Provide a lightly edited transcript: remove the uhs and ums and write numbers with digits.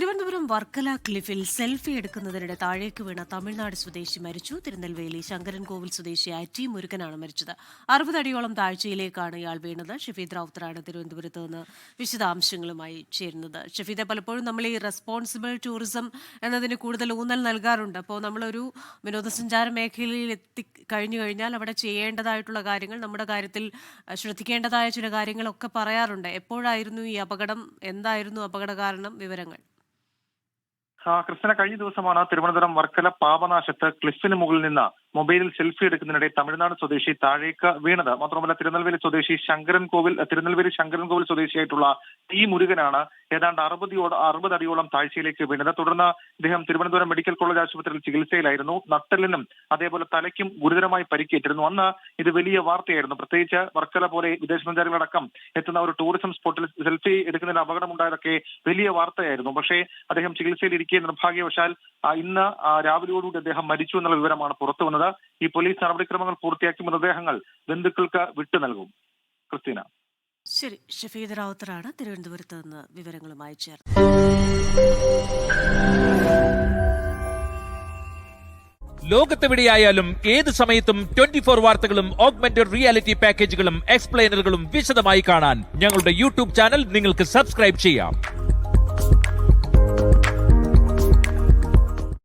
Thiruvananthapuram Varkala ക്ലിഫിൽ selfie എടുക്കുന്നതിനിടെ താഴേക്ക് വീണ തമിഴ്നാട് സ്വദേശി മരിച്ചു. തിരുനെൽവേലി ശങ്കരൻകോവിൽ സ്വദേശിയായ ടി മുരുകനാണ് മരിച്ചത്. 60 അടിയോളം താഴ്ചയിലേക്കാണ് ഇയാൾ വീണത്. ഷഫീദ് റാവുത്തറാണ് തിരുവനന്തപുരത്ത് നിന്ന് വിശദാംശങ്ങളുമായി ചേരുന്നത്. ഷഫീദ്, പലപ്പോഴും നമ്മൾ ഈ റെസ്പോൺസിബിൾ ടൂറിസം എന്നതിന് കൂടുതൽ ഊന്നൽ നൽകാറുണ്ട്. അപ്പോൾ നമ്മളൊരു വിനോദസഞ്ചാര മേഖലയിൽ കഴിഞ്ഞു കഴിഞ്ഞാൽ അവിടെ ചെയ്യേണ്ടതായിട്ടുള്ള കാര്യങ്ങൾ, നമ്മുടെ കാര്യത്തിൽ ശ്രദ്ധിക്കേണ്ടതായ ചില കാര്യങ്ങളൊക്കെ പറയാറുണ്ട്. എപ്പോഴായിരുന്നു ഈ അപകടം? എന്തായിരുന്നു അപകട കാരണം? വിവരങ്ങൾ. ക്രിസ്ത്യന, കഴിഞ്ഞ ദിവസമാണ് തിരുവനന്തപുരം വർക്കല പാപനാശത്ത് ക്ലിഫിന് മുകളിൽ നിന്ന് മൊബൈലിൽ സെൽഫി എടുക്കുന്നതിനിടെ തമിഴ്നാട് സ്വദേശി താഴേക്ക് വീണത്. മാത്രമല്ല, തിരുനെൽവേലി ശങ്കരൻകോവിൽ സ്വദേശിയായിട്ടുള്ള ടി മുരുകനാണ് ഏതാണ്ട് 60 അടിയോളം താഴ്ചയിലേക്ക് വീണത്. തുടർന്ന് ഇദ്ദേഹം തിരുവനന്തപുരം മെഡിക്കൽ കോളേജ് ആശുപത്രിയിൽ ചികിത്സയിലായിരുന്നു. നട്ടെല്ലിനും അതേപോലെ തലയ്ക്കും ഗുരുതരമായി പരിക്കേറ്റിരുന്നു. അന്ന് ഇത് വലിയ വാർത്തയായിരുന്നു. പ്രത്യേകിച്ച് വർക്കല പോലെ വിദേശസഞ്ചാരികളടക്കം എത്തുന്ന ഒരു ടൂറിസം സ്പോട്ടിൽ സെൽഫി എടുക്കുന്നതിന് അപകടമുണ്ടായതൊക്കെ വലിയ വാർത്തയായിരുന്നു. പക്ഷേ അദ്ദേഹം ചികിത്സയിലിരിക്കെ നിർഭാഗ്യവശാൽ ഇന്ന് രാവിലെയോടുകൂടി അദ്ദേഹം മരിച്ചു എന്നുള്ള വിവരമാണ് പുറത്തു വന്നത്. ഈ പോലീസ് നടപടിക്രമങ്ങൾ പൂർത്തിയാക്കി മൃതദേഹങ്ങൾ ബന്ധുക്കൾക്ക് വിട്ടു നൽകും. ക്രിസ്ത്യന. ശരി, ഷഫീദ് റാവുത്തറാണ് തിരുവനന്തപുരത്ത് നിന്ന് വിവരങ്ങളുമായി ചേർന്നത്. ലോകത്തെവിടെയായാലും ഏത് സമയത്തും 24 വാർത്തകളും ഓഗ്മെന്റഡ് റിയാലിറ്റി പാക്കേജുകളും എക്സ്പ്ലെയിനറുകളും വിശദമായി കാണാൻ ഞങ്ങളുടെ യൂട്യൂബ് ചാനൽ നിങ്ങൾക്ക് സബ്സ്ക്രൈബ് ചെയ്യാം.